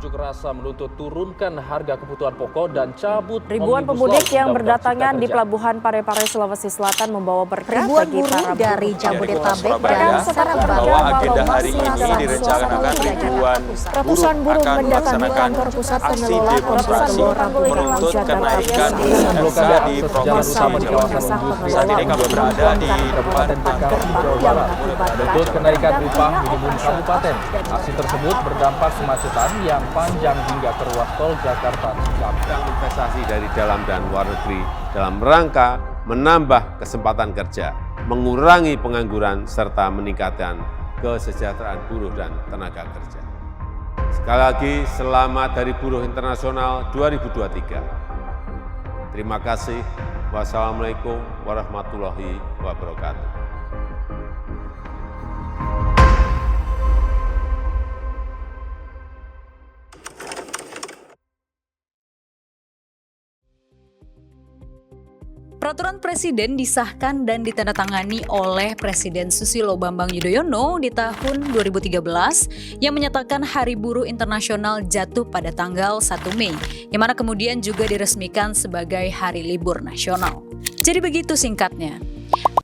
berunjuk rasa menuntut turunkan harga kebutuhan pokok dan cabut ribuan pemudik yang berdatangan di Pelabuhan Parepare, Sulawesi Selatan membawa berkah bagi para dari Jabodetabek dan secara bahwa agenda hari ini direncanakan ribuan ratusan buruh akan mendatangi melaksanakan kantor pusat aksi pengelola demonstrasi menuntut kenaikan harga di Provinsi Jawa Timur. Saat ini kami berada di depan kantor Jawa Barat menuntut kenaikan upah minimum kabupaten. Aksi tersebut berdampak kemacetan yang panjang hingga ke ruas tol Jakarta Cikampek. Investasi dari dalam dan luar negeri dalam rangka menambah kesempatan kerja, mengurangi pengangguran, serta meningkatkan kesejahteraan buruh dan tenaga kerja. Sekali lagi, selamat Hari Buruh Internasional 2023. Terima kasih. Wassalamualaikum warahmatullahi wabarakatuh. Peraturan Presiden disahkan dan ditandatangani oleh Presiden Susilo Bambang Yudhoyono di tahun 2013 yang menyatakan Hari Buruh Internasional jatuh pada tanggal 1 Mei, yang mana kemudian juga diresmikan sebagai Hari Libur Nasional. Jadi begitu singkatnya.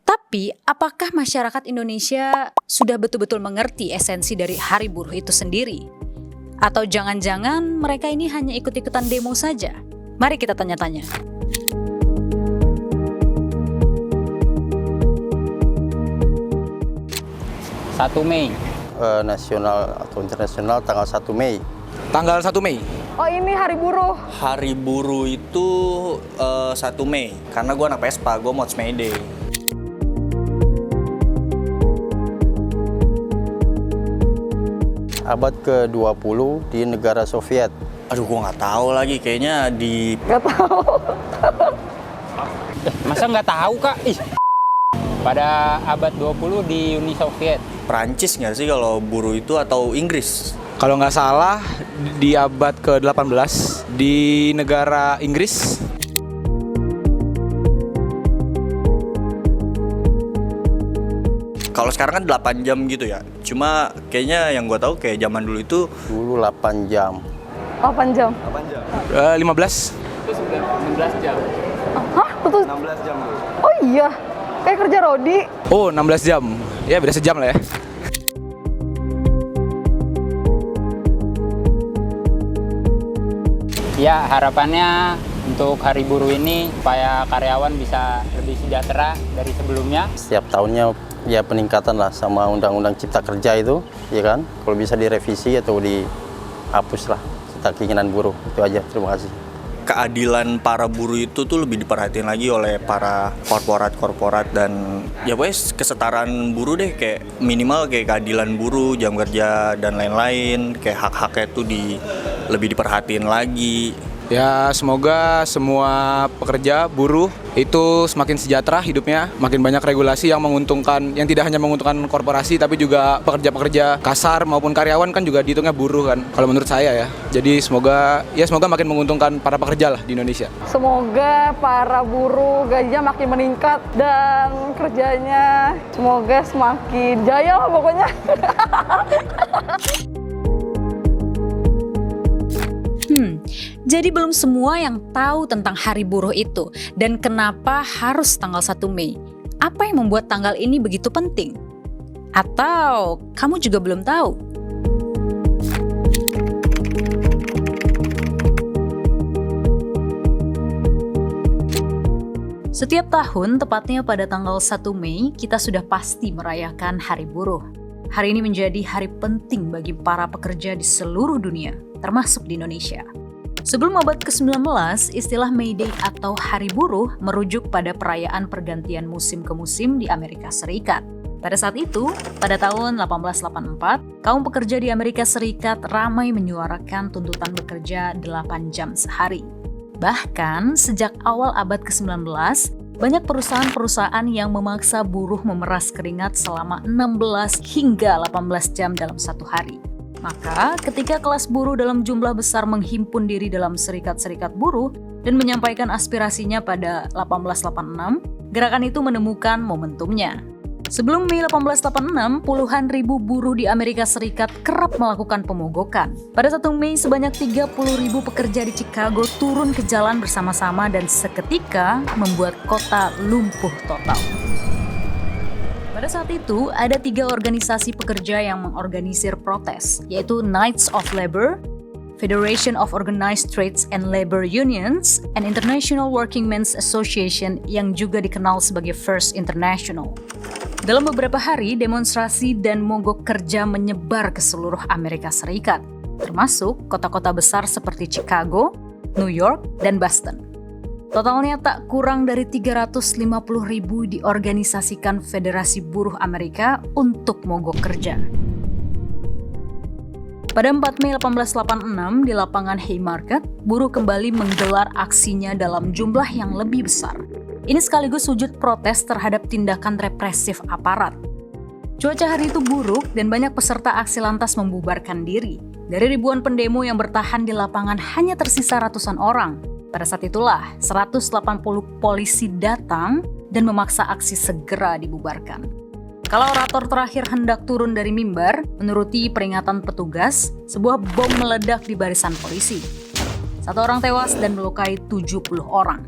Tapi apakah masyarakat Indonesia sudah betul-betul mengerti esensi dari Hari Buruh itu sendiri? Atau jangan-jangan mereka ini hanya ikut-ikutan demo saja? Mari kita tanya-tanya. Mei. Nasional atau internasional tanggal 1 Mei. Tanggal 1 Mei. Oh, ini Hari Buruh. Hari Buruh itu 1 Mei. Karena gue anak Vespa, gue mau May Day. Abad ke-20 di negara Soviet. Aduh, gue nggak tahu lagi. Kayaknya di... Nggak tahu. Masa nggak tahu, Kak? Ih. Pada abad 20 di Uni Soviet. Prancis nggak sih kalau buruh itu, atau Inggris? Kalau nggak salah di abad ke-18 di negara Inggris. Kalau sekarang kan 8 jam gitu ya. Cuma kayaknya yang gue tahu kayak zaman dulu itu... Dulu 8 jam. 8 jam. 8 jam. 15. Itu 16 jam. Hah? Betul? 16 jam dulu. Oh iya. Kayak kerja Rodi. Oh, 16 jam. Ya beda sejam lah ya. Ya, harapannya untuk Hari Buruh ini supaya karyawan bisa lebih sejahtera dari sebelumnya. Setiap tahunnya ya peningkatan lah sama Undang-Undang Cipta Kerja itu, ya kan? Kalau bisa direvisi atau dihapus lah cita keinginan buruh. Itu aja. Terima kasih. Keadilan para buruh itu tuh lebih diperhatiin lagi oleh para korporat dan ya wes kesetaraan buruh deh, kayak minimal kayak keadilan buruh, jam kerja dan lain-lain, kayak hak-haknya tuh lebih diperhatiin lagi. Ya, semoga semua pekerja, buruh itu semakin sejahtera hidupnya, makin banyak regulasi yang menguntungkan, yang tidak hanya menguntungkan korporasi, tapi juga pekerja-pekerja kasar maupun karyawan kan juga dihitungnya buruh kan, kalau menurut saya ya. Jadi semoga makin menguntungkan para pekerja lah di Indonesia. Semoga para buruh gajinya makin meningkat dan kerjanya semoga semakin jaya lah pokoknya. Jadi belum semua yang tahu tentang Hari Buruh itu dan kenapa harus tanggal 1 Mei. Apa yang membuat tanggal ini begitu penting? Atau kamu juga belum tahu? Setiap tahun, tepatnya pada tanggal 1 Mei, kita sudah pasti merayakan Hari Buruh. Hari ini menjadi hari penting bagi para pekerja di seluruh dunia, termasuk di Indonesia. Sebelum abad ke-19, istilah May Day atau Hari Buruh merujuk pada perayaan pergantian musim ke musim di Amerika Serikat. Pada saat itu, pada tahun 1884, kaum pekerja di Amerika Serikat ramai menyuarakan tuntutan bekerja 8 jam sehari. Bahkan, sejak awal abad ke-19, banyak perusahaan-perusahaan yang memaksa buruh memeras keringat selama 16 hingga 18 jam dalam satu hari. Maka, ketika kelas buruh dalam jumlah besar menghimpun diri dalam serikat-serikat buruh dan menyampaikan aspirasinya pada 1886, gerakan itu menemukan momentumnya. Sebelum Mei 1886, puluhan ribu buruh di Amerika Serikat kerap melakukan pemogokan. Pada 1 Mei, sebanyak 30.000 pekerja di Chicago turun ke jalan bersama-sama dan seketika membuat kota lumpuh total. Pada saat itu, ada 3 organisasi pekerja yang mengorganisir protes, yaitu Knights of Labor, Federation of Organized Trades and Labor Unions, and International Working Men's Association yang juga dikenal sebagai First International. Dalam beberapa hari, demonstrasi dan mogok kerja menyebar ke seluruh Amerika Serikat, termasuk kota-kota besar seperti Chicago, New York, dan Boston. Totalnya tak kurang dari 350.000 diorganisasikan Federasi Buruh Amerika untuk mogok kerja. Pada 4 Mei 1886 di lapangan Haymarket, buruh kembali menggelar aksinya dalam jumlah yang lebih besar. Ini sekaligus wujud protes terhadap tindakan represif aparat. Cuaca hari itu buruk dan banyak peserta aksi lantas membubarkan diri. Dari ribuan pendemo yang bertahan di lapangan hanya tersisa ratusan orang. Pada saat itulah 180 polisi datang dan memaksa aksi segera dibubarkan. Kala orator terakhir hendak turun dari mimbar, menuruti peringatan petugas, sebuah bom meledak di barisan polisi. 1 orang tewas dan melukai 70 orang.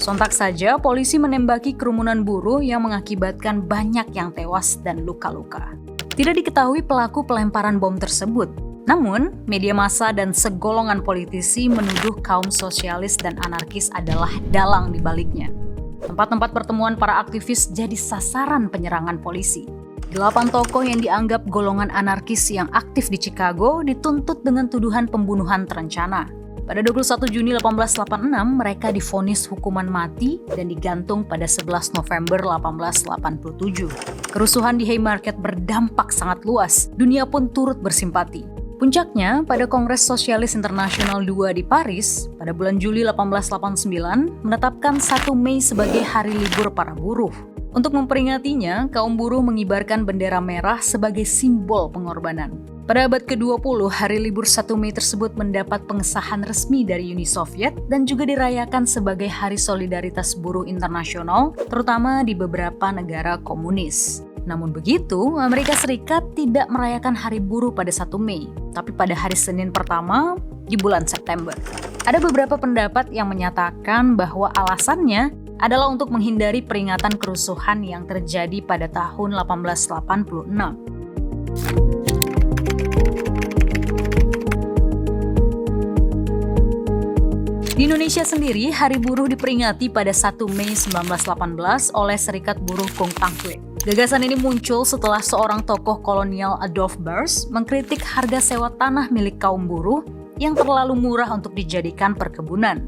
Sontak saja, polisi menembaki kerumunan buruh yang mengakibatkan banyak yang tewas dan luka-luka. Tidak diketahui pelaku pelemparan bom tersebut. Namun, media massa dan segolongan politisi menuduh kaum sosialis dan anarkis adalah dalang di baliknya. Tempat-tempat pertemuan para aktivis jadi sasaran penyerangan polisi. 8 tokoh yang dianggap golongan anarkis yang aktif di Chicago dituntut dengan tuduhan pembunuhan terencana. Pada 21 Juni 1886, mereka divonis hukuman mati dan digantung pada 11 November 1887. Kerusuhan di Haymarket berdampak sangat luas, dunia pun turut bersimpati. Puncaknya, pada Kongres Sosialis Internasional II di Paris, pada bulan Juli 1889, menetapkan 1 Mei sebagai hari libur para buruh. Untuk memperingatinya, kaum buruh mengibarkan bendera merah sebagai simbol pengorbanan. Pada abad ke-20, hari libur 1 Mei tersebut mendapat pengesahan resmi dari Uni Soviet dan juga dirayakan sebagai Hari Solidaritas Buruh Internasional, terutama di beberapa negara komunis. Namun begitu, Amerika Serikat tidak merayakan Hari Buruh pada 1 Mei, tapi pada hari Senin pertama di bulan September. Ada beberapa pendapat yang menyatakan bahwa alasannya adalah untuk menghindari peringatan kerusuhan yang terjadi pada tahun 1886. Di Indonesia sendiri, Hari Buruh diperingati pada 1 Mei 1918 oleh Serikat Buruh Kuntang Kue. Gagasan ini muncul setelah seorang tokoh kolonial Adolf Busch mengkritik harga sewa tanah milik kaum buruh yang terlalu murah untuk dijadikan perkebunan.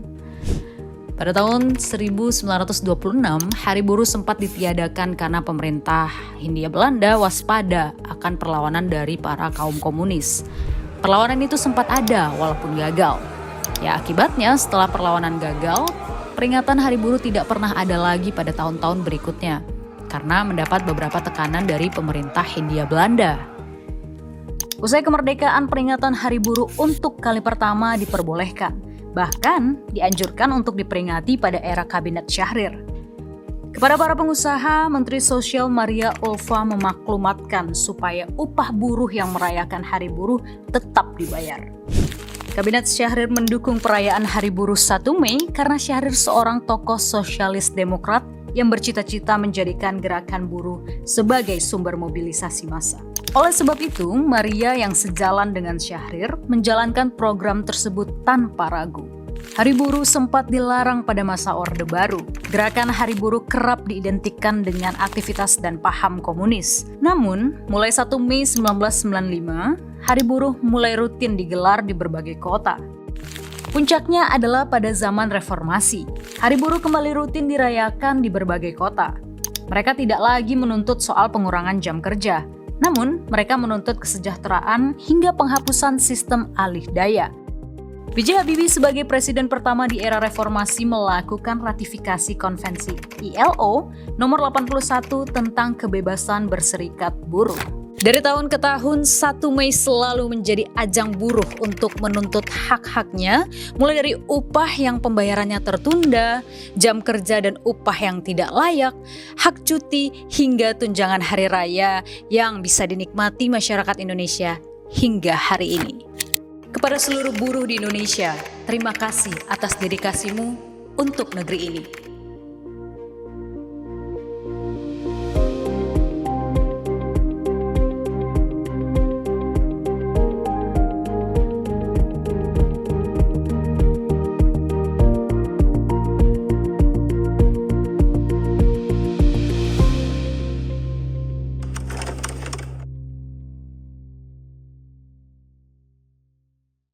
Pada tahun 1926, Hari Buruh sempat ditiadakan karena pemerintah Hindia Belanda waspada akan perlawanan dari para kaum komunis. Perlawanan itu sempat ada walaupun gagal. Ya, akibatnya setelah perlawanan gagal, peringatan Hari Buruh tidak pernah ada lagi pada tahun-tahun berikutnya karena mendapat beberapa tekanan dari pemerintah Hindia Belanda. Usai kemerdekaan, peringatan Hari Buruh untuk kali pertama diperbolehkan, bahkan dianjurkan untuk diperingati pada era Kabinet Syahrir. Kepada para pengusaha, Menteri Sosial Maria Ulfa memaklumatkan supaya upah buruh yang merayakan Hari Buruh tetap dibayar. Kabinet Syahrir mendukung perayaan Hari Buruh 1 Mei karena Syahrir seorang tokoh sosialis demokrat yang bercita-cita menjadikan gerakan buruh sebagai sumber mobilisasi massa. Oleh sebab itu, Maria yang sejalan dengan Syahrir menjalankan program tersebut tanpa ragu. Hari Buruh sempat dilarang pada masa Orde Baru. Gerakan Hari Buruh kerap diidentikan dengan aktivitas dan paham komunis. Namun, mulai 1 Mei 1995, Hari Buruh mulai rutin digelar di berbagai kota. Puncaknya adalah pada zaman reformasi. Hari Buruh kembali rutin dirayakan di berbagai kota. Mereka tidak lagi menuntut soal pengurangan jam kerja, namun mereka menuntut kesejahteraan hingga penghapusan sistem alih daya. B.J. Habibie sebagai presiden pertama di era reformasi melakukan ratifikasi konvensi ILO nomor 81 tentang kebebasan berserikat buruh. Dari tahun ke tahun, 1 Mei selalu menjadi ajang buruh untuk menuntut hak-haknya, mulai dari upah yang pembayarannya tertunda, jam kerja dan upah yang tidak layak, hak cuti, hingga tunjangan hari raya yang bisa dinikmati masyarakat Indonesia hingga hari ini. Kepada seluruh buruh di Indonesia, terima kasih atas dedikasimu untuk negeri ini.